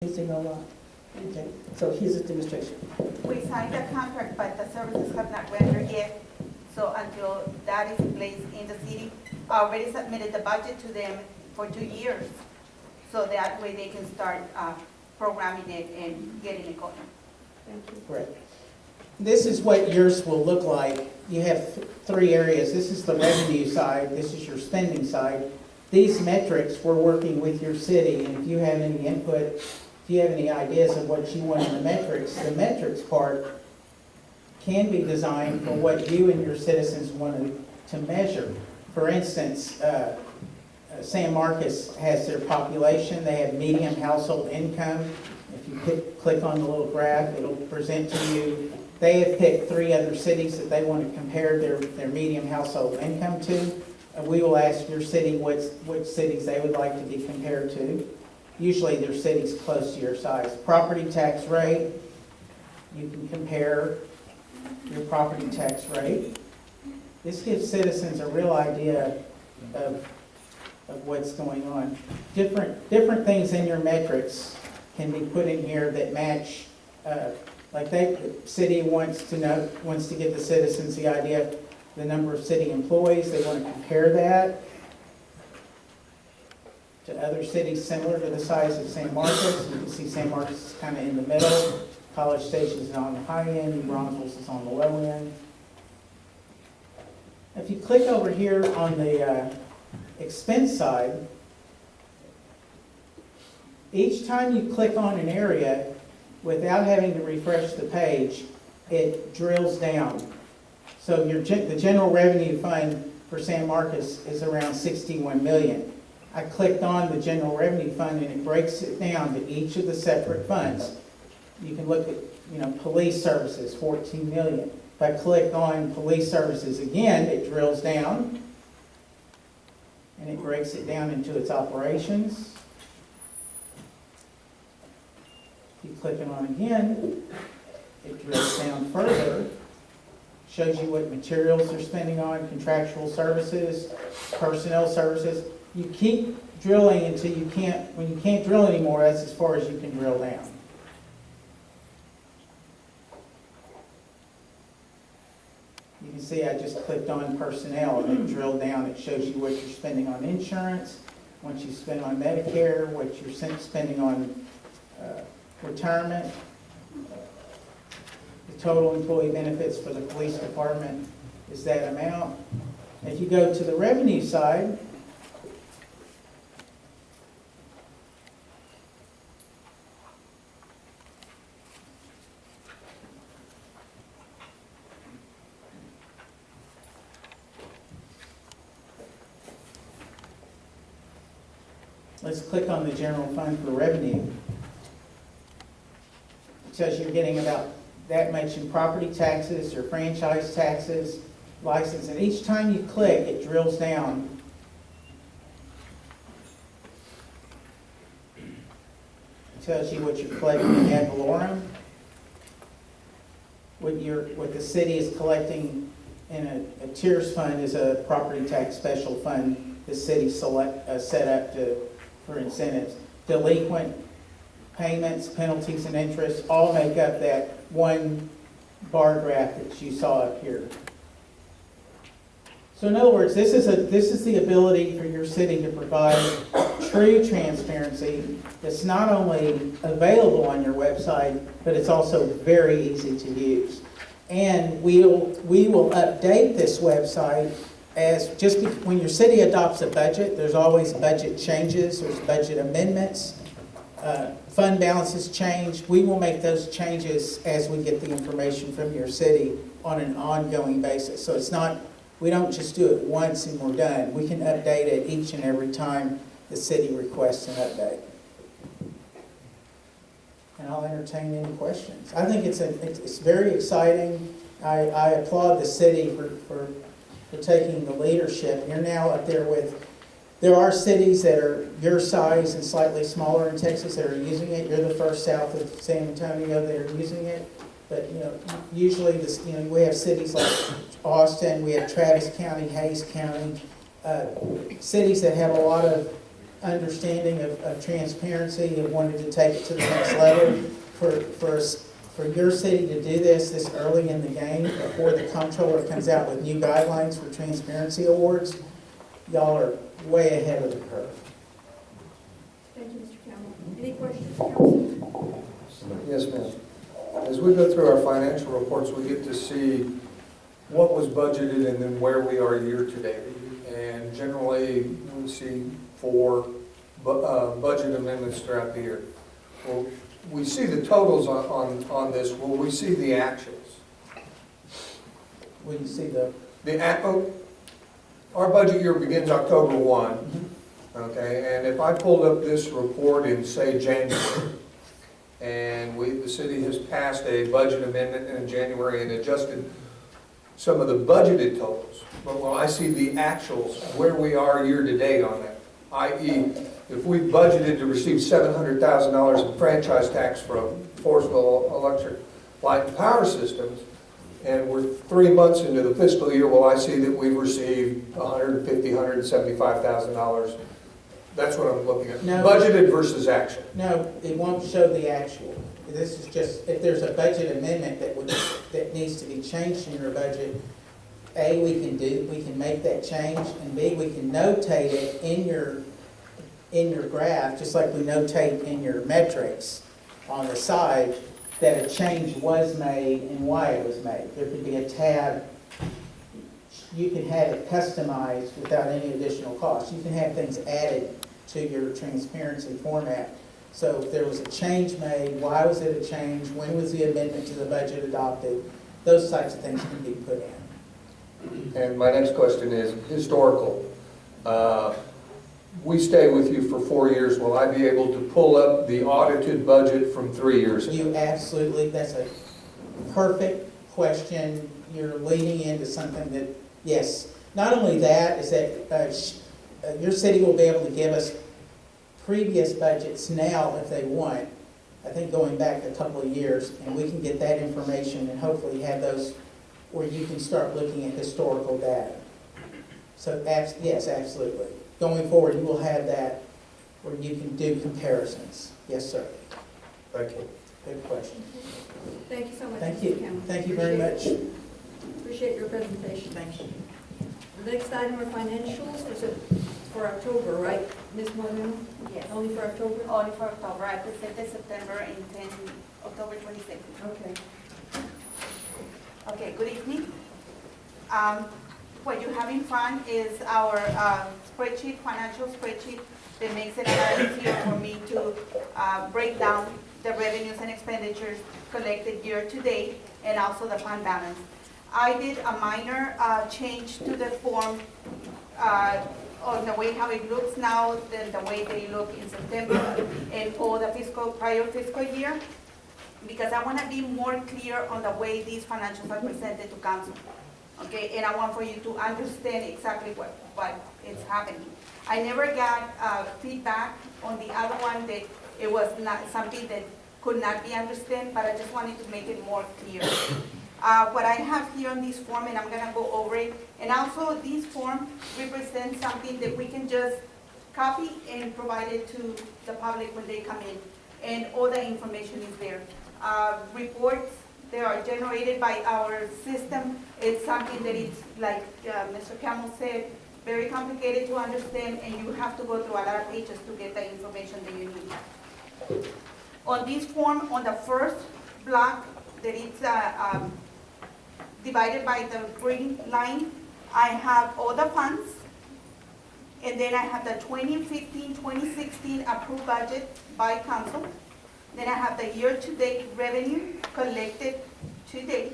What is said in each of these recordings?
using a lot. Okay, so here's a demonstration. We signed a contract, but the services have not rendered yet. So until that is in place in the city, I already submitted the budget to them for 2 years. So that way they can start programming it and getting it going. Thank you. Correct. This is what yours will look like. You have three areas. This is the revenue side. This is your spending side. These metrics, we're working with your city, and if you have any input, if you have any ideas of what you want in the metrics part can be designed for what you and your citizens want to measure. For instance, San Marcos has their population. They have median household income. If you click on the little graph, it'll present to you. They have picked 3 other cities that they want to compare their median household income to. We will ask your city which cities they would like to be compared to. Usually they're cities close to your size. Property tax rate, you can compare your property tax rate. This gives citizens a real idea of what's going on. Different things in your metrics can be put in here that match, like the city wants to give the citizens the idea of the number of city employees. They want to compare that to other cities similar to the size of San Marcos. You can see San Marcos is kind of in the middle. College Station is on the high end. New Braunfels is on the low end. If you click over here on the expense side, each time you click on an area, without having to refresh the page, it drills down. So the general revenue fund for San Marcos is around 61 million. I clicked on the general revenue fund and it breaks it down to each of the separate funds. You can look at, police services, 14 million. If I click on police services again, it drills down and it breaks it down into its operations. If you click it on again, it drills down further, shows you what materials they're spending on, contractual services, personnel services. You keep drilling until when you can't drill anymore, that's as far as you can drill down. You can see I just clicked on personnel and it drilled down. It shows you what you're spending on insurance, what you spend on Medicare, what you're spending on retirement, the total employee benefits for the police department is that amount. If you go to the revenue side, let's click on the general fund for revenue. It says you're getting about that much in property taxes or franchise taxes, license, and each time you click, it drills down. It tells you what you're collecting ad valorem, what the city is collecting in a tiers fund is a property tax special fund the city set up for incentives. Delinquent payments, penalties, and interest all make up that one bar graph that you saw up here. So in other words, this is the ability for your city to provide true transparency that's not only available on your website, but it's also very easy to use. And we will update this website when your city adopts a budget. There's always budget changes, there's budget amendments. Fund balances change. We will make those changes as we get the information from your city on an ongoing basis. So we don't just do it once and we're done. We can update it each and every time the city requests an update. And I'll entertain any questions. I think it's very exciting. I applaud the city for taking the leadership. You're now up there there are cities that are your size and slightly smaller in Texas that are using it. You're the first south of San Antonio that are using it. But usually we have cities like Austin, we have Travis County, Hayes County, cities that have a lot of understanding of transparency and wanted to take it to the next level. For your city to do this early in the game, before the comptroller comes out with new guidelines for transparency awards, y'all are way ahead of the curve. Thank you, Mr. Campbell. Any questions, council? Yes, ma'am. As we go through our financial reports, we get to see what was budgeted and then where we are year to date. And generally, we see 4 budget amendments throughout the year. Well, we see the totals on this. Will we see the actuals? When you see the, Our budget year begins October 1, okay? And if I pulled up this report in, say, January, and the city has passed a budget amendment in January and adjusted some of the budgeted totals, but when I see the actuals, where we are year to date on that, i.e., if we budgeted to receive $700,000 in franchise tax from Floresville Electric Light and Power Systems, and we're 3 months into the fiscal year, well, I see that we've received $150,000, $175,000. That's what I'm looking at. No. Budgeted versus actual. no, it won't show the actual. This is just, if there's a budget amendment that needs to be changed in your budget, A, we can make that change, and B, we can notate it in your graph, just like we notate in your metrics on the side, that a change was made and why it was made. There could be a tab. You can have it customized without any additional cost. You can have things added to your transparency format. So if there was a change made, why was it a change? When was the amendment to the budget adopted? Those types of things can be put in. And my next question is historical. We stay with you for 4 years. Will I be able to pull up the audited budget from 3 years ago? You absolutely, that's a perfect question. You're leading into something that, yes. Not only that, is that your city will be able to give us previous budgets now if they want, I think going back a couple of years, and we can get that information and hopefully have those where you can start looking at historical data. So yes, absolutely. Going forward, you will have that where you can do comparisons. Yes, sir. Thank you. Good question. Thank you so much, Thank Mr. you. Campbell. Thank you very much. Appreciate your presentation. Thank you. The next item are financials. Was it for October, right, Ms. Moreno? Yes. Only for October? Only for October. I presented September and 10, October 26th. Okay. Okay, good evening. What you have in front is our spreadsheet, financial spreadsheet, that makes it a lot easier for me to break down the revenues and expenditures collected year to date, and also the fund balance. I did a minor change to the form on the way how it looks now than the way they look in September and for the prior fiscal year, because I want to be more clear on the way these financials are presented to council. Okay, and I want for you to understand exactly what is happening. I never got feedback on the other one that it was not something that could not be understood, but I just wanted to make it more clear. What I have here on this form, and I'm gonna go over it, and also this form represents something that we can just copy and provide it to the public when they come in, and all the information is there. Reports, they are generated by our system. It's something that it's, like Mr. Campbell said, very complicated to understand, and you have to go through a lot of pages to get the information that you need. On this form, on the first block, that it's divided by the green line, I have all the funds, and then I have the 2015, 2016 approved budget by council. Then I have the year-to-date revenue collected to date,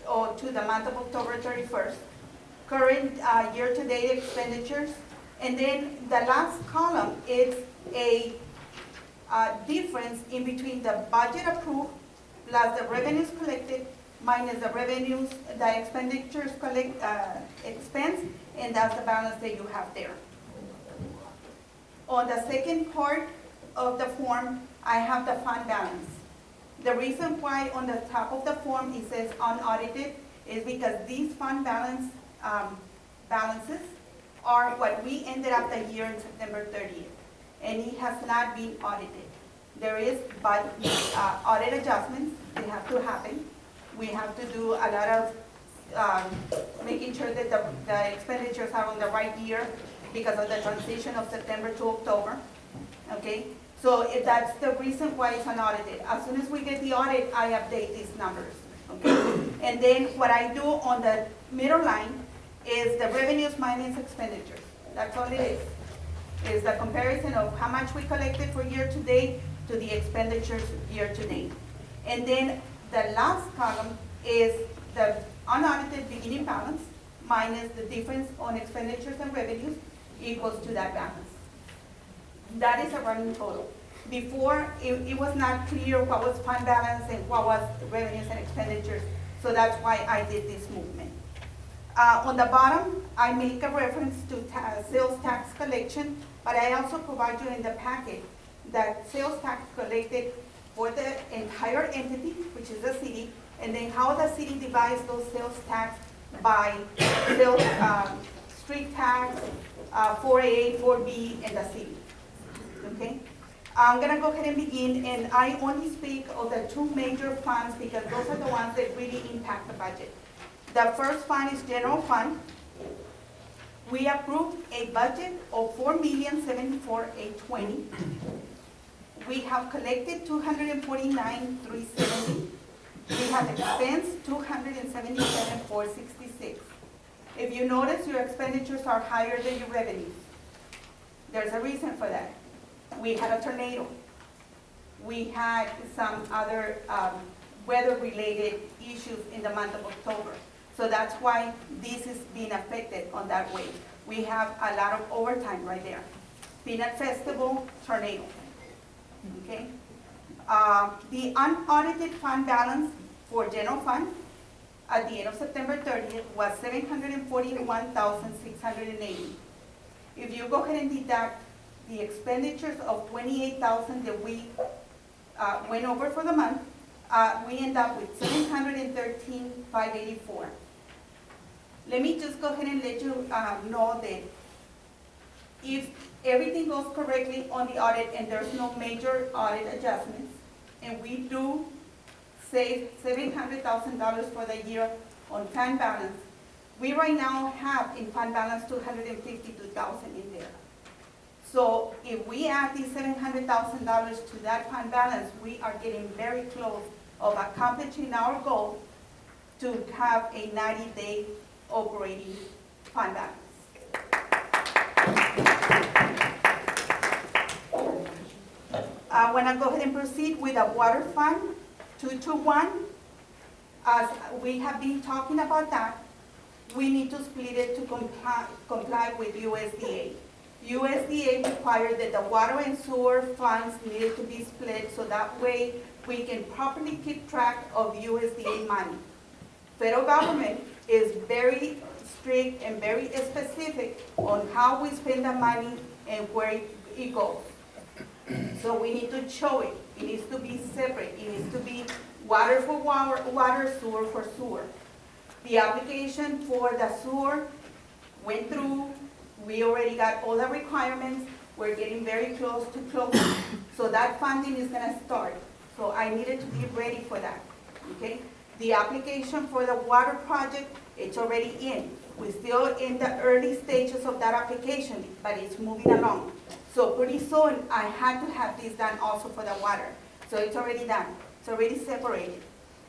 or to the month of October 31st. Current year-to-date expenditures. And then the last column is a difference in between the budget approved plus the revenues collected minus the revenues, the expenditures expense, and that's the balance that you have there. On the second part of the form, I have the fund balance. The reason why on the top of the form it says unaudited is because these fund balances are what we ended up the year on September 30th, and it has not been audited. There is audit adjustments, they have to happen. We have to do a lot of making sure that the expenditures are on the right year because of the transition of September to October, okay? So if that's the reason why it's unaudited. As soon as we get the audit, I update these numbers, okay? And then what I do on the middle line is the revenues minus expenditures. That's all it is the comparison of how much we collected for year to date to the expenditures year to date. And then the last column is the unaudited beginning balance minus the difference on expenditures and revenues equals to that balance. That is a running total. Before, it was not clear what was fund balance and what was revenues and expenditures, so that's why I did this movement. On the bottom, I make a reference to sales tax collection, but I also provide you in the packet that sales tax collected for the entire entity, which is the city, and then how the city divides those sales tax by sales, street tax, 4A, 4B, and the city. Okay? I'm gonna go ahead and begin, and I only speak of the two major funds because those are the ones that really impact the budget. The first fund is general fund. We approved a budget of $4,074,820. We have collected $249,370. We have expensed $277,466. If you notice, your expenditures are higher than your revenues. There's a reason for that. We had a tornado. We had some other weather-related issues in the month of October. So that's why this is being affected on that way. We have a lot of overtime right there. Peanut Festival, tornado, okay? The unaudited fund balance for general fund at the end of September 30th was $741,680. If you go ahead and deduct the expenditures of $28,000 that we went over for the month, we end up with $713,584. Let me just go ahead and let you know that if everything goes correctly on the audit and there's no major audit adjustments, and we do save $700,000 for the year on fund balance, we right now have in fund balance $252,000 in there. So if we add these $700,000 to that fund balance, we are getting very close of accomplishing our goal to have a 90-day operating fund balance. I want to go ahead and proceed with the water fund 221. As we have been talking about that, we need to split it to comply with USDA. USDA required that the water and sewer funds needed to be split so that way we can properly keep track of USDA money. Federal government is very strict and very specific on how we spend the money and where it goes. So we need to show it. It needs to be separate. It needs to be water for water, sewer for sewer. The application for the sewer went through. We already got all the requirements. We're getting very close to closing. So that funding is gonna start. So I needed to be ready for that, okay? The application for the water project, it's already in. We're still in the early stages of that application, but it's moving along. So pretty soon, I had to have this done also for the water. So it's already done. It's already separated.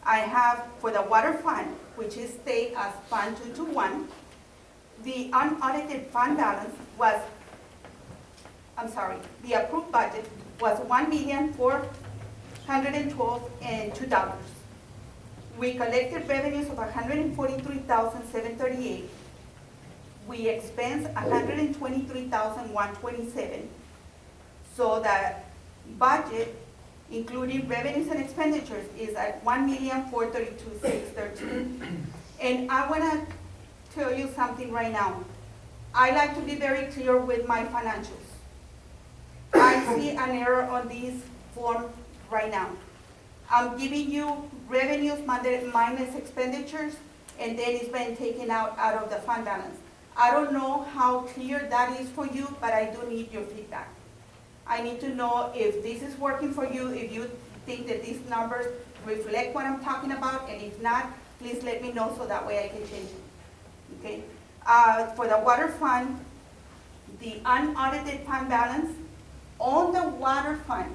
I have for the water fund, which is stayed as Fund 221, the unaudited fund balance was, the approved budget was $1,412,002. We collected revenues of $143,738. We expensed $123,127. So the budget, including revenues and expenditures, is at $1,432,613. And I want to tell you something right now. I like to be very clear with my financials. I see an error on this form right now. I'm giving you revenues minus expenditures, and then it's been taken out of the fund balance. I don't know how clear that is for you, but I do need your feedback. I need to know if this is working for you, if you think that these numbers reflect what I'm talking about, and if not, please let me know so that way I can change it, okay? For the water fund, the unaudited fund balance on the water fund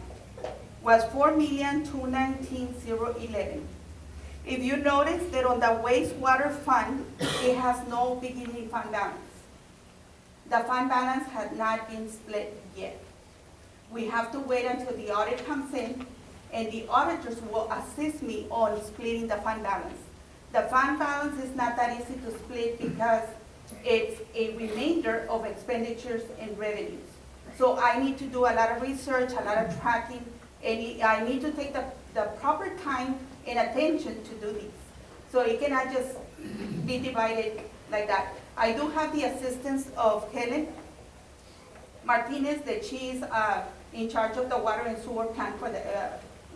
was $4,219,011. If you notice that on the wastewater fund, it has no beginning fund balance. The fund balance has not been split yet. We have to wait until the audit comes in, and the auditors will assist me on splitting the fund balance. The fund balance is not that easy to split because it's a remainder of expenditures and revenues. So I need to do a lot of research, a lot of tracking, and I need to take the proper time and attention to do this. So it cannot just be divided like that. I do have the assistance of Helen Martinez, that she is in charge of the water and sewer plant for the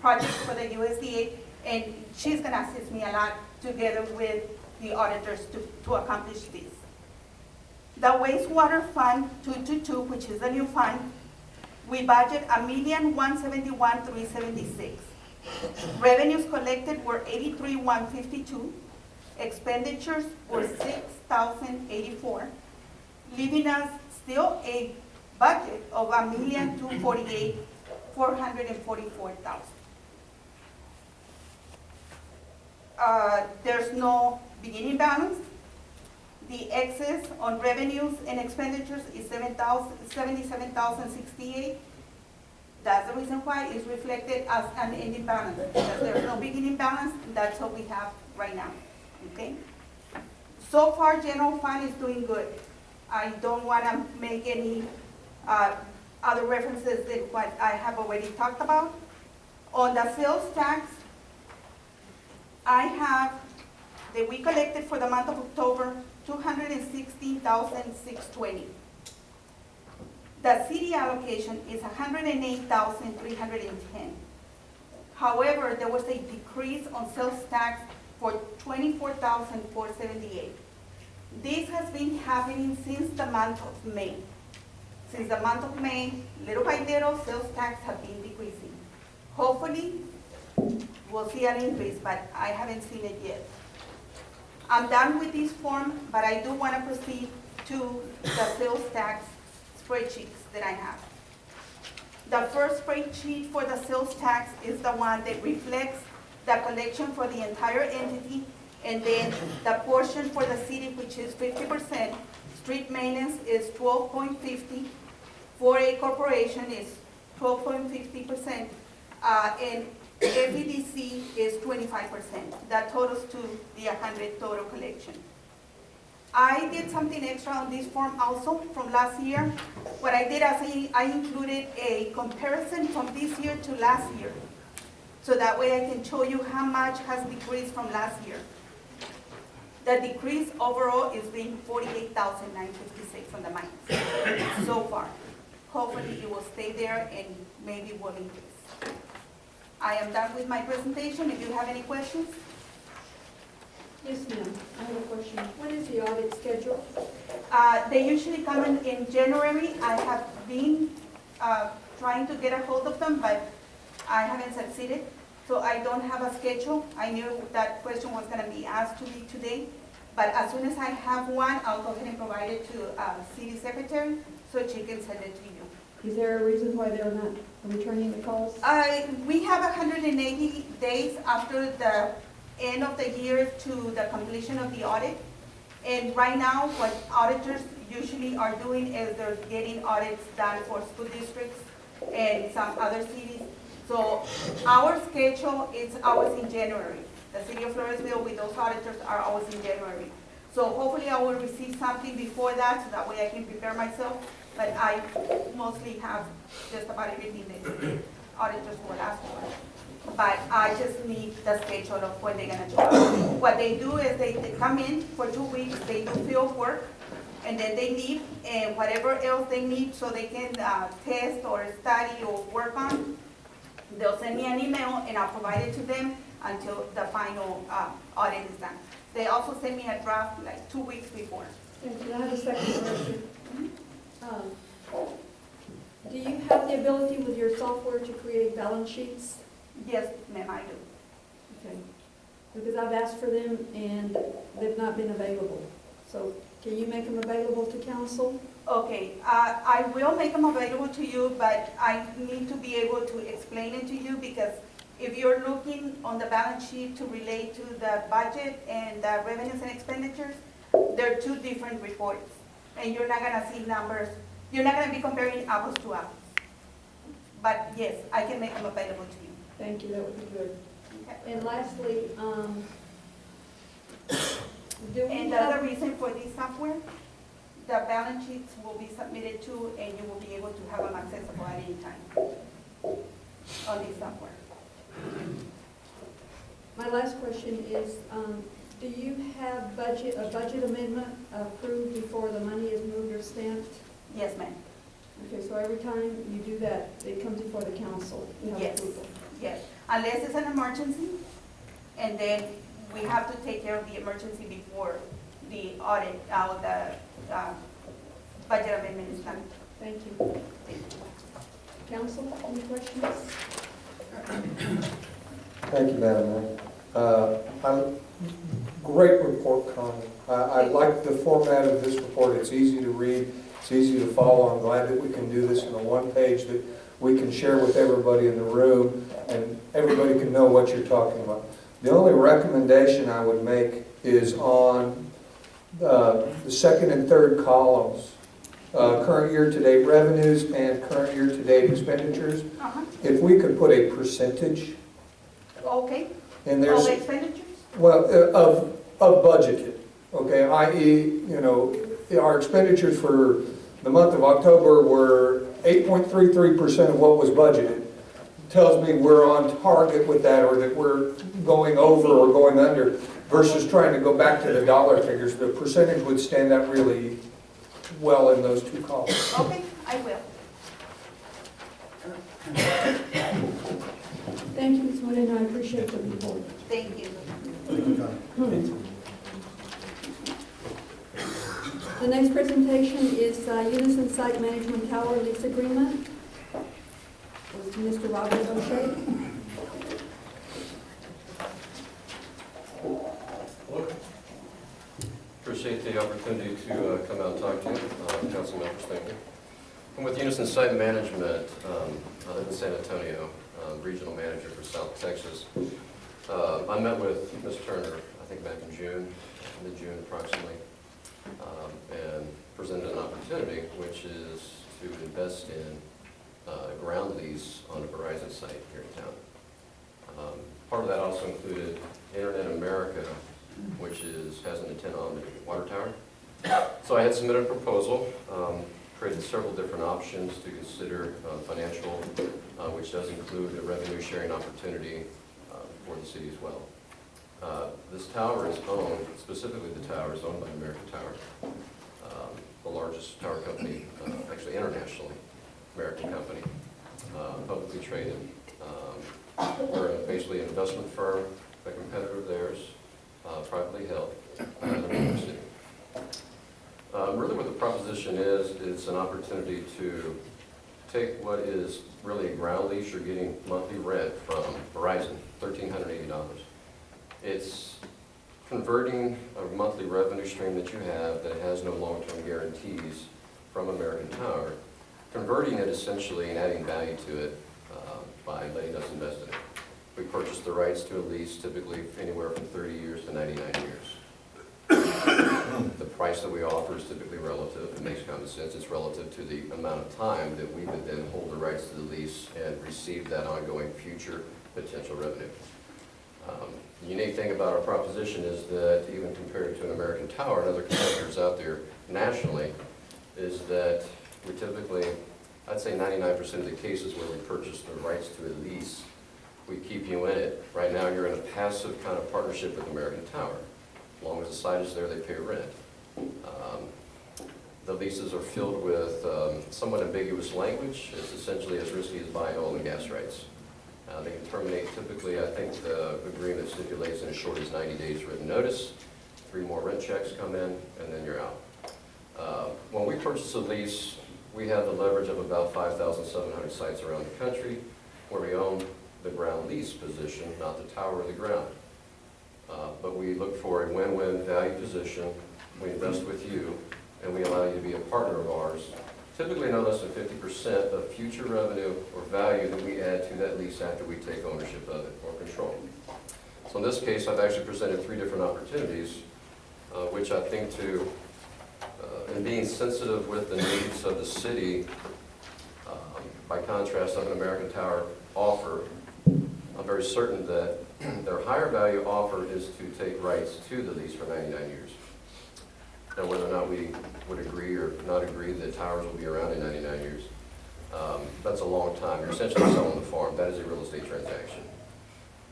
project for the USDA, and she's gonna assist me a lot together with the auditors to accomplish this. The wastewater fund 222, which is the new fund, we budget $1,171,376. Revenues collected were $83,152. Expenditures were $6,084, leaving us still a budget of $1,248,444,000. There's no beginning balance. The excess on revenues and expenditures is $77,068. That's the reason why it's reflected as an ending balance, because there's no beginning balance. That's what we have right now, okay? So far, general fund is doing good. I don't want to make any other references than what I have already talked about. On the sales tax, I have that we collected for the month of October, $216,620. The city allocation is $108,310. However, there was a decrease on sales tax for $24,478. This has been happening since the month of May. Since the month of May, little by little, sales tax have been decreasing. Hopefully, we'll see an increase, but I haven't seen it yet. I'm done with this form, but I do want to proceed to the sales tax spreadsheets that I have. The first spreadsheet for the sales tax is the one that reflects the collection for the entire entity, and then the portion for the city, which is 50%. Street maintenance is 12.50. For a corporation is 12.50%, and FEDC is 25%. That totals to the 100 total collection. I did something extra on this form also from last year. What I did is I included a comparison from this year to last year. So that way I can show you how much has decreased from last year. The decrease overall is being $48,956 from the mines so far. Hopefully it will stay there and maybe will increase. I am done with my presentation. If you have any questions. Yes, ma'am. I have a question. When is the audit scheduled? They usually come in January. I have been trying to get a hold of them, but I haven't succeeded. So I don't have a schedule. I knew that question was going to be asked to me today. But as soon as I have one, I'll go ahead and provide it to City Secretary so she can send it to you. Is there a reason why they're not returning the calls? We have 180 days after the end of the year to the completion of the audit. And right now, what auditors usually are doing is they're getting audits done for school districts and some other cities. So our schedule is always in January. The city of Floresville with those auditors are always in January. So hopefully I will receive something before that, so that way I can prepare myself. But I mostly have just about everything that auditors will ask for. But I just need the schedule of when they're gonna do it. What they do is they come in for 2 weeks, they do field work, and then they leave, and whatever else they need so they can test or study or work on, they'll send me an email and I'll provide it to them until the final audit is done. They also send me a draft like 2 weeks before. Thank you. I have a second question. Do you have the ability with your software to create balance sheets? Yes, ma'am, I do. Okay. Because I've asked for them and they've not been available. So can you make them available to council? Okay, I will make them available to you, but I need to be able to explain it to you because if you're looking on the balance sheet to relate to the budget and the revenues and expenditures, they're two different reports. And you're not gonna see numbers, you're not gonna be comparing apples to apples. But yes, I can make them available to you. Thank you, that would be good. Okay. And lastly, do we And the other have, reason for this software, the balance sheets will be submitted to, and you will be able to have them accessible at any time on this software. my last question is, do you have a budget amendment approved before the money is moved or stamped? Yes, ma'am. Okay, so every time you do that, it comes before the council? You have Yes. approval. Yes, unless it's an emergency, and then we have to take care of the emergency before the audit, the budget amendment is done. Thank you. Council, any questions? Thank you, Madam Mayor. Great report, Connie. I like the format of this report. It's easy to read, it's easy to follow. I'm glad that we can do this in a one-page that we can share with everybody in the room, and everybody can know what you're talking about. The only recommendation I would make is on the second and third columns, current year-to-date revenues and current year-to-date expenditures. If we could put a percentage Okay, in all there, the expenditures? well, of budgeted, okay, i.e., you know, our expenditures for the month of October were 8.33% of what was budgeted. Tells me we're on target with that, or that we're going over or going under, versus trying to go back to the dollar figures. The percentage would stand out really well in those two columns. Okay, I will. Thank you, Ms. Moreno, I appreciate the report. Thank you. The next presentation is Unison Site Management Tower Lease Agreement with Mr. Robert O'Shea. Appreciate the opportunity to come out and talk to you, council members, thank you. I'm with Unison Site Management. I live in San Antonio, regional manager for South Texas. I met with Ms. Turner, I think back in June, mid-June approximately, and presented an opportunity, which is to invest in ground lease on a Verizon site here in town. Part of that also included Internet America, which has an antenna on the water tower. So I had submitted a proposal, created several different options to consider financial, which does include a revenue sharing opportunity for the city as well. This tower is owned, specifically the tower is owned by American Tower, the largest tower company, actually internationally, American company, publicly traded. We're basically an investment firm, a competitor of theirs, privately held in New York City. Really what the proposition is, it's an opportunity to take what is really a ground lease. You're getting monthly rent from Verizon, $1,380. It's converting a monthly revenue stream that you have that has no long-term guarantees from American Tower, converting it essentially and adding value to it by letting us invest in it. We purchase the rights to a lease typically anywhere from 30 years to 99 years. The price that we offer is typically relative. It makes common sense. It's relative to the amount of time that we would then hold the rights to the lease and receive that ongoing future potential revenue. The unique thing about our proposition is that even compared to an American Tower and other competitors out there nationally, is that we typically, I'd say 99% of the cases where we purchase the rights to a lease, we keep you in it. Right now you're in a passive kind of partnership with American Tower. As long as the site is there, they pay rent. The leases are filled with somewhat ambiguous language. It's essentially as risky as buying oil and gas rights. They can terminate typically, I think the agreement stipulates in as short as 90 days written notice. 3 more rent checks come in, and then you're out. When we purchase a lease, we have the leverage of about 5,700 sites around the country where we own the ground lease position, not the tower or the ground. But we look for a win-win value position. We invest with you, and we allow you to be a partner of ours, typically no less than 50% of future revenue or value that we add to that lease after we take ownership of it or control. So in this case, I've actually presented 3 different opportunities, which I think in being sensitive with the needs of the city, by contrast of an American Tower offer, I'm very certain that their higher value offer is to take rights to the lease for 99 years. Now, whether or not we would agree or not agree that towers will be around in 99 years, that's a long time. You're essentially selling the farm. That is a real estate transaction.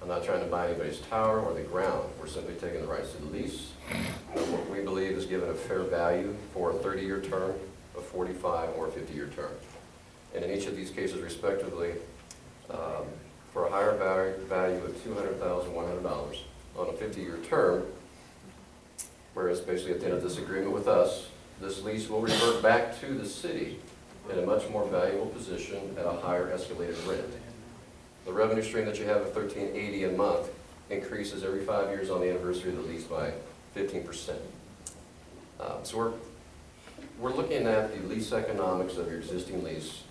I'm not trying to buy anybody's tower or the ground. We're simply taking the rights to the lease. And what we believe is given a fair value for a 30-year term, a 45 or a 50-year term. And in each of these cases, respectively, for a higher value of $200,100 on a 50-year term, whereas basically at the end of this agreement with us, this lease will revert back to the city in a much more valuable position at a higher escalated rent. The revenue stream that you have of $1,380 a month increases every 5 years on the anniversary of the lease by 15%. So we're looking at the lease economics of your existing lease,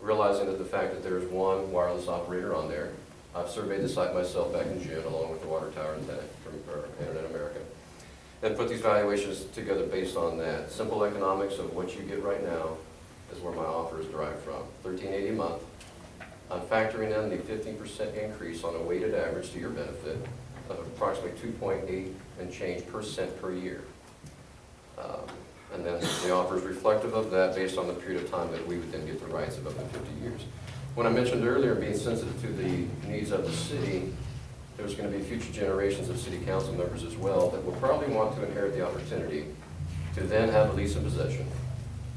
realizing that the fact that there is one wireless operator on there. I've surveyed the site myself back in June along with the water tower and tenant from Internet America, and put these valuations together based on that. Simple economics of what you get right now is where my offer is derived from. $1,380 a month. I'm factoring in the 15% increase on a weighted average to your benefit of approximately 2.8 and change % per year. And then the offer is reflective of that based on the period of time that we would then get the rights of up to 50 years. When I mentioned earlier being sensitive to the needs of the city, there's going to be future generations of city council members as well that will probably want to inherit the opportunity to then have a lease in possession,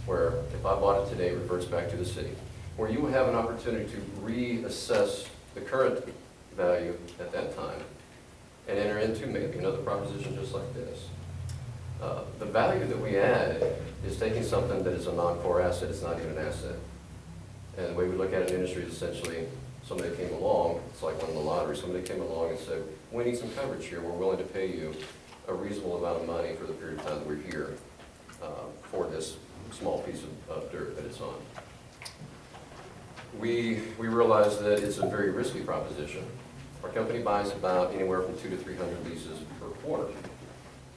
where if I bought it today, it reverts back to the city, where you will have an opportunity to reassess the current value at that time and enter into maybe another proposition just like this. The value that we add is taking something that is a non-core asset, it's not even an asset. And the way we look at it in industry is essentially somebody came along, it's like winning the lottery, somebody came along and said, we need some coverage here, we're willing to pay you a reasonable amount of money for the period of time that we're here for this small piece of dirt that it's on. We realize that it's a very risky proposition. Our company buys about anywhere from 200 to 300 leases per quarter.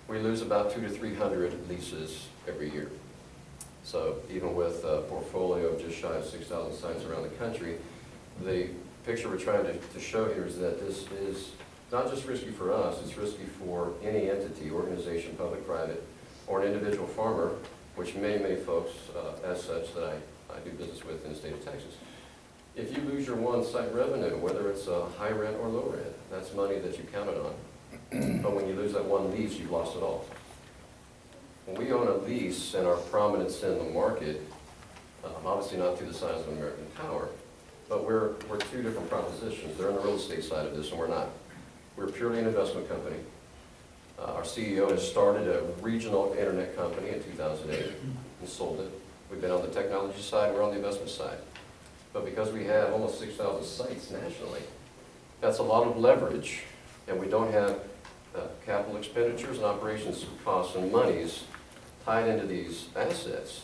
We lose about 200 to 300 leases every year. So even with a portfolio of just shy of 6,000 sites around the country, the picture we're trying to show here is that this is not just risky for us, it's risky for any entity, organization, public, private, or an individual farmer, which many folks as such that I do business with in the state of Texas. If you lose your one site revenue, whether it's a high rent or low rent, that's money that you counted on. But when you lose that one lease, you've lost it all. When we own a lease and our prominence in the market, obviously not to the size of an American Tower, but we're 2 different propositions. They're on the real estate side of this, and we're not. We're purely an investment company. Our CEO has started a regional internet company in 2008 and sold it. We've been on the technology side, we're on the investment side. But because we have almost 6,000 sites nationally, that's a lot of leverage, and we don't have capital expenditures and operations costs and monies tied into these assets.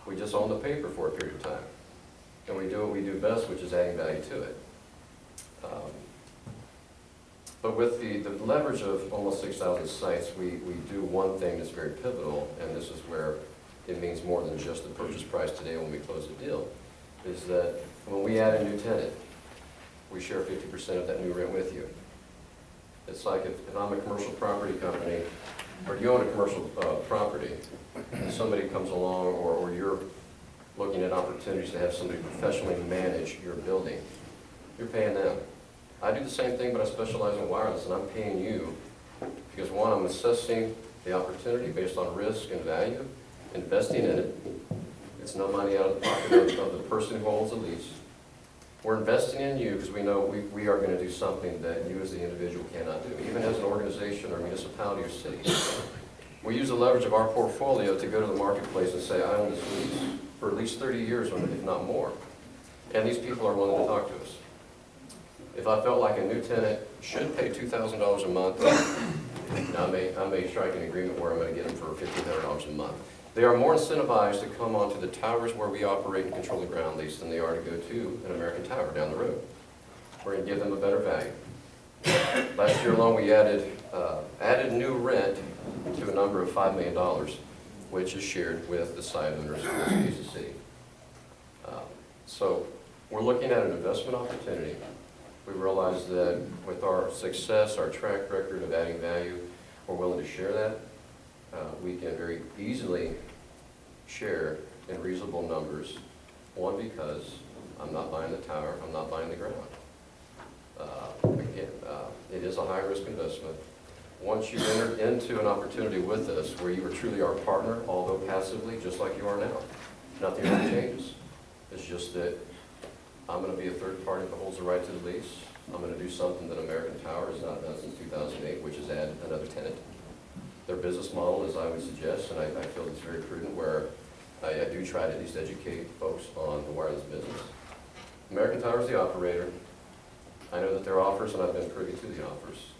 We just own the paper for a period of time. And we do what we do best, which is adding value to it. But with the leverage of almost 6,000 sites, we do one thing that's very pivotal, and this is where it means more than just the purchase price today when we close the deal, is that when we add a new tenant, we share 50% of that new rent with you. It's like if I'm a commercial property company, or you own a commercial property, and somebody comes along, or you're looking at opportunities to have somebody professionally manage your building, you're paying them. I do the same thing, but I specialize in wireless, and I'm paying you because, one, I'm assessing the opportunity based on risk and value, investing in it. It's no money out of the pocket of the person who holds the lease. We're investing in you because we know we are going to do something that you as the individual cannot do, even as an organization or municipality or city. We use the leverage of our portfolio to go to the marketplace and say, I own this lease for at least 30 years, if not more. And these people are willing to talk to us. If I felt like a new tenant should pay $2,000 a month, I may strike an agreement where I'm going to get them for $1,500 a month. They are more incentivized to come onto the towers where we operate and control the ground lease than they are to go to an American Tower down the road. We're going to give them a better value. Last year alone, we added new rent to a number of $5 million, which is shared with the site owners of the city. So we're looking at an investment opportunity. We realize that with our success, our track record of adding value, we're willing to share that. We can very easily share in reasonable numbers. One, because I'm not buying the tower, I'm not buying the ground. Again, it is a high-risk investment. Once you enter into an opportunity with us where you are truly our partner, although passively, just like you are now, nothing really changes. It's just that I'm going to be a third party that holds the right to the lease. I'm going to do something that American Tower has not done since 2008, which is add another tenant. Their business model, as I would suggest, and I feel it's very prudent, where I do try to at least educate folks on the wireless business. American Tower is the operator. I know that their offers, and I've been privy to the offers,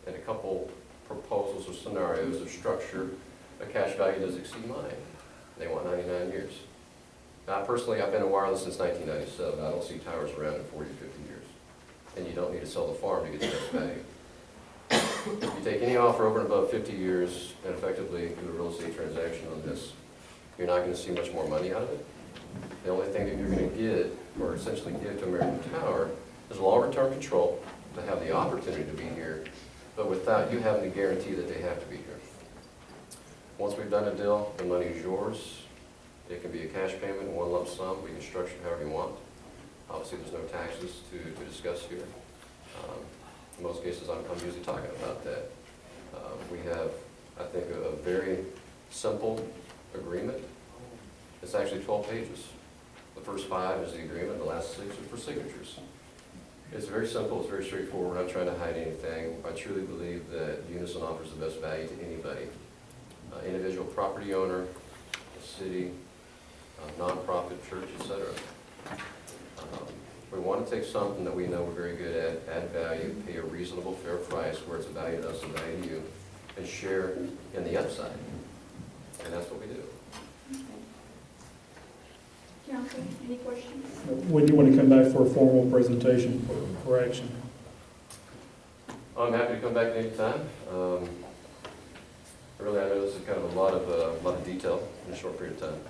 and a couple proposals or scenarios of structure, a cash value does exceed mine. They want 99 years. Now, personally, I've been in wireless since 1997. I don't see towers around in 40 to 50 years. And you don't need to sell the farm to get the best value. If you take any offer over and above 50 years and effectively do a real estate transaction on this, you're not going to see much more money out of it. The only thing that you're going to get, or essentially give to American Tower, is longer-term control, to have the opportunity to be here, but without you having to guarantee that they have to be here. Once we've done a deal, the money is yours. It can be a cash payment, one lump sum. We can structure it however you want. Obviously, there's no taxes to discuss here. In most cases, I'm usually talking about that. We have, I think, a very simple agreement. It's actually 12 pages. The first 5 is the agreement, the last 6 are for signatures. It's very simple, it's very straightforward. I'm not trying to hide anything. I truly believe that Unison offers the best value to anybody. Individual property owner, a city, a nonprofit, church, etc. We want to take something that we know we're very good at, add value, pay a reasonable, fair price where it's a value to us and value to you, and share in the upside. And that's what we do. Council, any questions? When do you want to come back for a formal presentation for action? I'm happy to come back at any time. Really, I know this is kind of a lot of detail in a short period of time.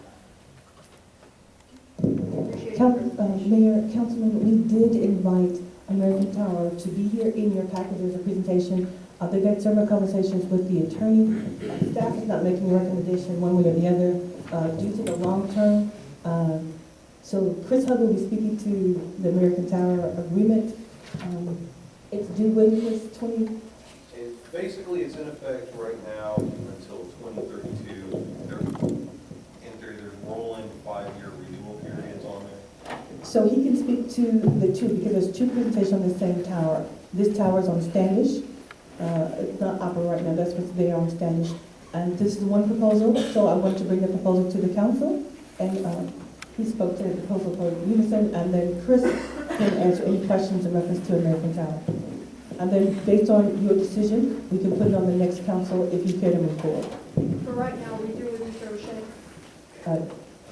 Appreciate it. Mayor, Councilman, we did invite American Tower to be here in your package as a presentation. They've had several conversations with the attorney. Staff is not making a recommendation one way or the other due to the long term. So Chris Hugg will be speaking to the American Tower agreement. It's due when, Chris, 20? Basically, it's in effect right now until 2032. There's rolling 5-year renewal periods on there. So he can speak to the two, because there's 2 presentations on the same tower. This tower is on Standish. It's not operating right now, that's what's there on Standish. And this is one proposal, so I want to bring the proposal to the council. And he spoke to the proposal for Unison, and then Chris can answer any questions in reference to American Tower. And then, based on your decision, we can put it on the next council if you care to move forward. For right now, we do with Mr. O'Shea.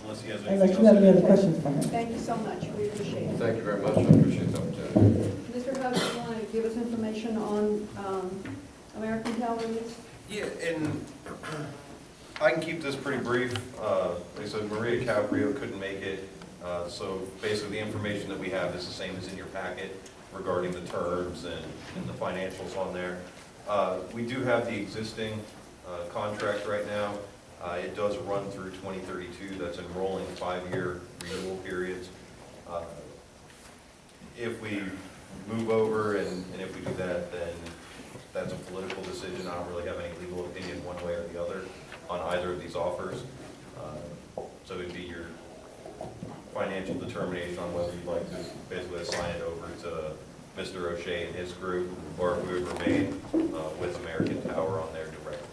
Unless he has anything Unless else. you have any other questions for him. Thank you so much. We appreciate it. Thank you very much. I appreciate the opportunity. Mr. Hugg, you want to give us information on American Tower lease? Yeah, and I can keep this pretty brief. Like I said, Maria Caprio couldn't make it. So basically, the information that we have is the same as in your packet regarding the terms and the financials on there. We do have the existing contract right now. It does run through 2032. That's in rolling 5-year renewal periods. If we move over and if we do that, then that's a political decision. I don't really have any legal opinion one way or the other on either of these offers. So it'd be your financial determination on whether you'd like to basically assign it over to Mr. O'Shea and his group, or if we would remain with American Tower on there directly.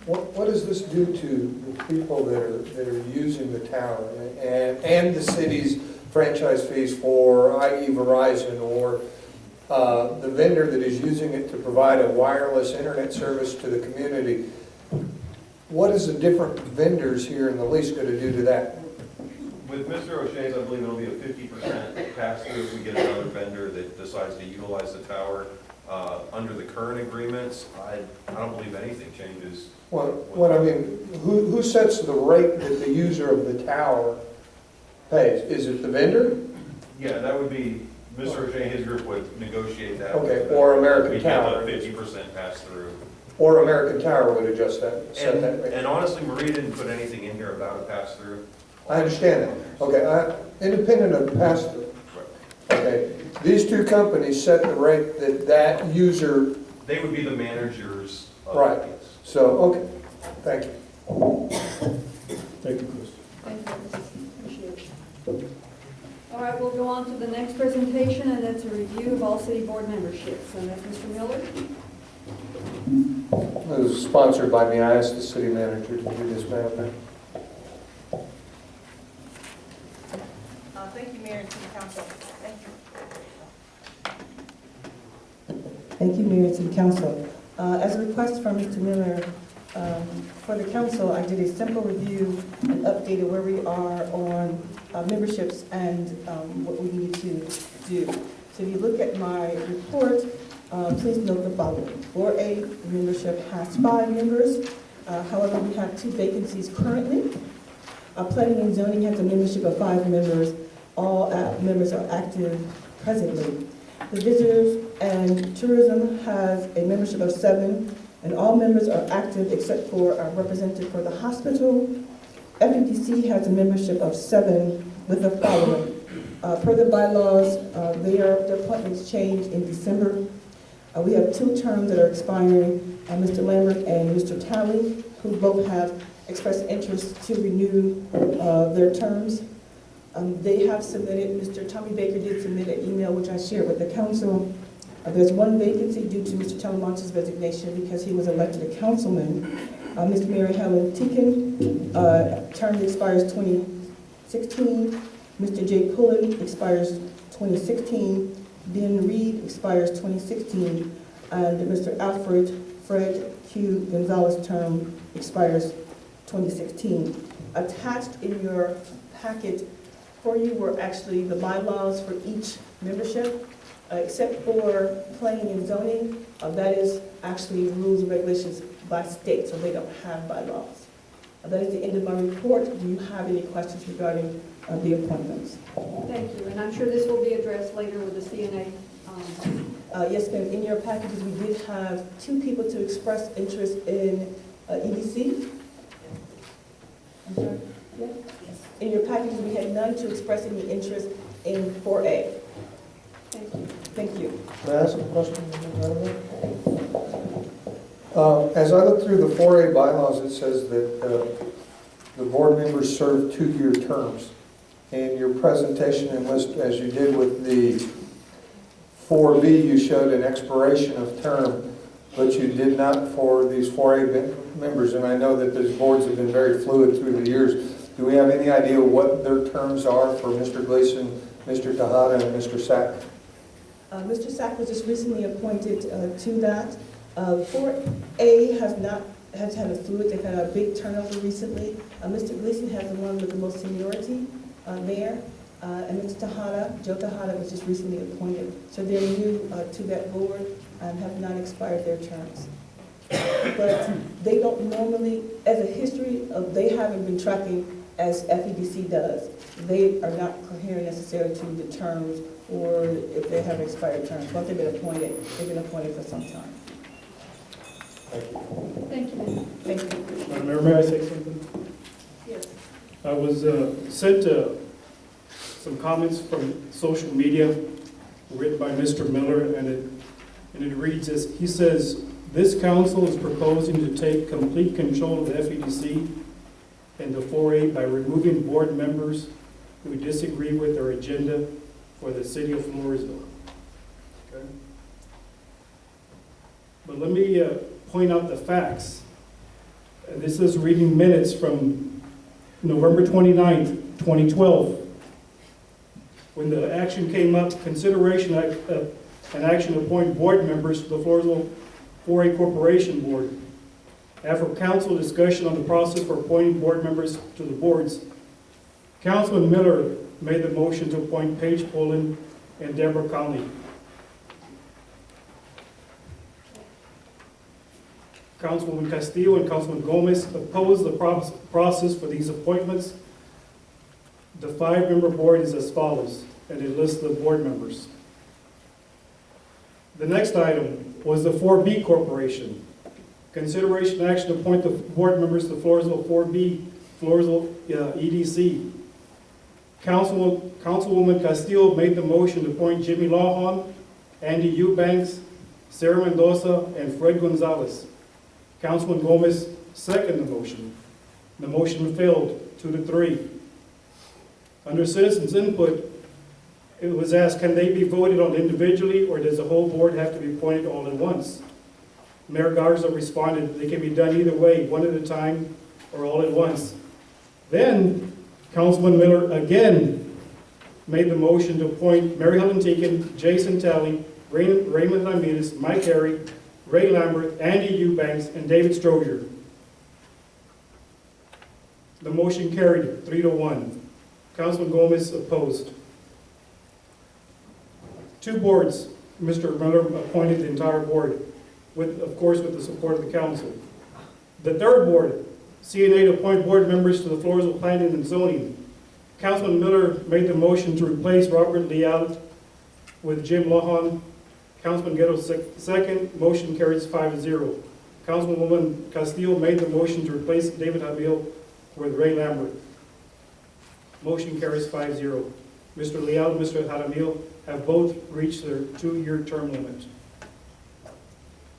What does this do to the people that are using the tower and the city's franchise fees for, i.e. Verizon, or the vendor that is using it to provide a wireless internet service to the community? What is the different vendors here in the lease going to do to that? With Mr. O'Shea's, I believe it'll be a 50% pass-through if we get another vendor that decides to utilize the tower. Under the current agreements, I don't believe anything changes. What I mean, who sets the rate that the user of the tower pays? Is it the vendor? Yeah, that would be, Mr. O'Shea and his group would negotiate that. Okay, or American Tower. We get a 50% pass-through. Or American Tower would adjust that, set And, that rate? and honestly, Maria didn't put anything in here about a pass-through. I understand that. Okay, independent of pass-through. Okay, these two companies set the rate that user, They would be the managers of Right. this. so, okay, thank you. Thank you, Chris. Thank you, appreciate it. All right, we'll go on to the next presentation, and that's a review of all city board memberships. And that's Mr. Miller. It was sponsored by me. I asked the city manager to do this, ma'am. Thank you, Mayor and City Council. Thank you. Thank you, Mayor and City Council. As a request from Mr. Miller, for the council, I did a simple review and updated where we are on memberships and what we need to do. So if you look at my report, please note the following. 4A membership has 5 members. However, we have 2 vacancies currently. Planning and zoning has a membership of 5 members. All members are active presently. The visitors and tourism has a membership of 7, and all members are active except for our representative for the hospital. FEDC has a membership of 7 with the following. Per the bylaws, their appointments change in December. We have 2 terms that are expiring, Mr. Lambert and Mr. Talley, who both have expressed interest to renew their terms. They have submitted, Mr. Tommy Baker did submit an email which I shared with the council. There's 1 vacancy due to Mr. Talamonte's resignation because he was elected a councilman. Ms. Mary Helen Teakin, term expires 2016. Mr. Jay Pullen expires 2016. Ben Reed expires 2016. And Mr. Alfred Fred Q. Gonzalez term expires 2016. Attached in your packet for you were actually the bylaws for each membership, except for planning and zoning. That is actually rules and regulations by state, so they don't have bylaws. That is the end of my report. Do you have any questions regarding the appointments? Thank you, and I'm sure this will be addressed later with the CNA. Yes, ma'am. In your packages, we did have 2 people to express interest in EDC. I'm sorry? Yeah? In your packages, we had none to express any interest in 4A. Thank you. Thank you. May I ask a question? As I look through the 4A bylaws, it says that the board members serve 2-year terms. In your presentation and list, as you did with the 4B, you showed an expiration of term, but you did not for these 4A members, and I know that these boards have been very fluid through the years. Do we have any idea what their terms are for Mr. Gleason, Mr. Tejada, and Mr. Sack? Mr. Sack was just recently appointed to that. 4A has had a fluid, they've had a big turnover recently. Mr. Gleason has the one with the most seniority there. And Mr. Tejada, Joe Tejada was just recently appointed. So they're new to that board and have not expired their terms. But they don't normally, as a history, they haven't been tracking as FEDC does. They are not coherent necessarily to the terms or if they have expired terms. Once they've been appointed, they've been appointed for some time. Thank you. Thank you. Madam Mayor, may I say something? Yes. I was sent some comments from social media written by Mr. Miller, and it reads as, he says, "This council is proposing to take complete control of the FEDC and the 4A by removing board members who disagree with their agenda for the city of Floresville." Okay? But let me point out the facts. This is reading minutes from November 29th, 2012. When the action came up, consideration and action to appoint board members to the Floresville 4A Corporation Board. After council discussion on the process for appointing board members to the boards, Councilman Miller made the motion to appoint Paige Poland and Deborah Conley. Councilwoman Castillo and Councilman Gomez opposed the process for these appointments. The 5-member board is as follows, and it lists the board members. The next item was the 4B Corporation. Consideration and action to appoint the board members to Floresville 4B, Floresville EDC. Councilwoman Castillo made the motion to appoint Jimmy Lawhon, Andy Eubanks, Sarah Mendoza, and Fred Gonzalez. Councilman Gomez seconded the motion. The motion failed 2-3. Under citizens' input, it was asked, can they be voted on individually, or does the whole board have to be appointed all at once? Mayor Garza responded, they can be done either way, one at a time or all at once. Then, Councilman Miller again made the motion to appoint Mary Helen Teakin, Jason Talley, Raymond Ramirez, Mike Harry, Ray Lambert, Andy Eubanks, and David Strozier. The motion carried 3-1. Councilman Gomez opposed. 2 boards, Mr. Miller appointed the entire board, of course with the support of the council. The 3rd board, CNA to appoint board members to the Floresville Planning and Zoning. Councilman Miller made the motion to replace Robert Leal with Jim Lawhon. Councilman Ghetto second, motion carries 5-0. Councilwoman Castillo made the motion to replace David Javier with Ray Lambert. Motion carries 5-0. Mr. Leal and Mr. Jaramillo have both reached their 2-year term limit.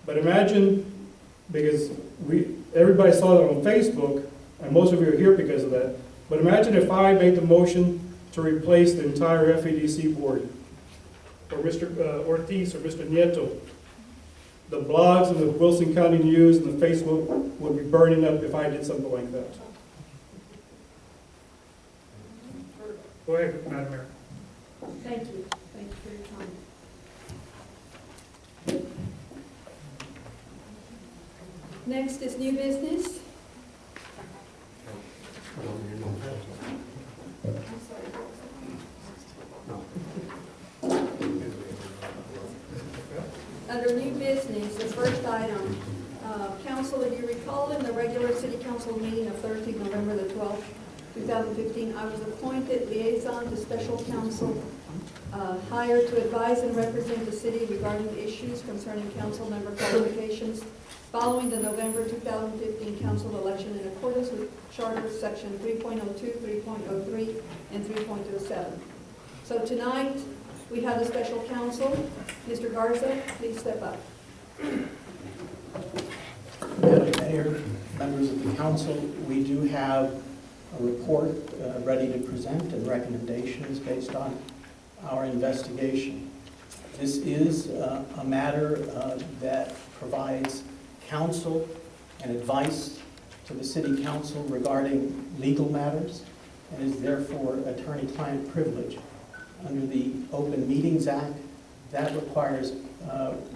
But imagine, because everybody saw that on Facebook, and most of you are here because of that, but imagine if I made the motion to replace the entire FEDC board, or Mr. Ortiz or Mr. Nieto. The blogs and the Wilson County News and the Facebook would be burning up if I did something like that. Go ahead, Madam Mayor. Thank you. Thank you for your time. Next is new business. Under new business, the first item, council, if you recall in the regular city council meeting of Thursday, November the 12th, 2015, I was appointed liaison to special counsel, hired to advise and represent the city regarding issues concerning council member qualifications following the November 2015 council election in accordance with Charter Section 3.02, 3.03, and 3.07. So tonight, we have the special counsel. Mr. Garza, please step up. Madam Mayor, members of the council, we do have a report ready to present and recommendations based on our investigation. This is a matter that provides counsel and advice to the city council regarding legal matters and is therefore attorney-client privilege. Under the Open Meetings Act, that requires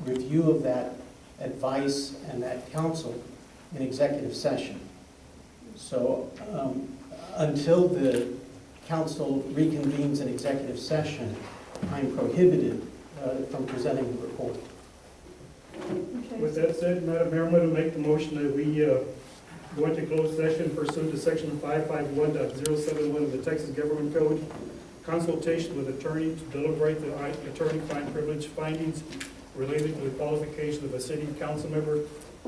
review of that advice and that counsel in executive session. So until the council reconvenes in executive session, I'm prohibited from presenting the report. Okay. With that said, Madam Mayor, I'm going to make the motion that we go into closed session pursuant to section 551.071 of the Texas Government Code, consultation with attorney to deliberate the attorney-client privilege findings related to the qualification of a city council member,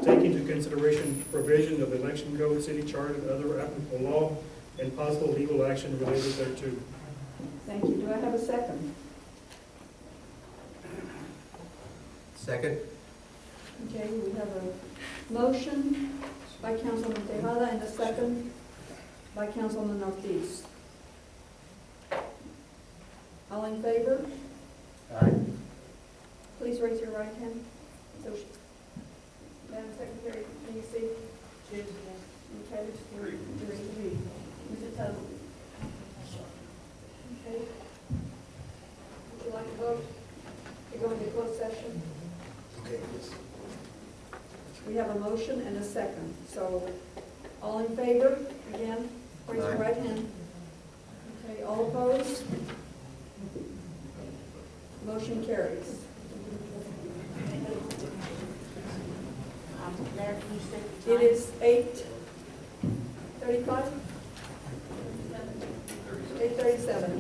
take into consideration provision of the election code, city charter, and other applicable law, and possible legal action related thereto. Thank you. Do I have a second? Second. Okay, we have a motion by Councilman Tejada and a second by Councilman Ortiz. All in favor? Aye. Please raise your right hand. So, Madam Secretary, can you see? Yes. Okay, Three. three. Mr. Tuttle? Okay. Would you like to vote to go into closed session? Okay. We have a motion and a second, so all in favor, again, raise your right hand. Okay, all opposed? Motion carries. It is 8:35? 8:37.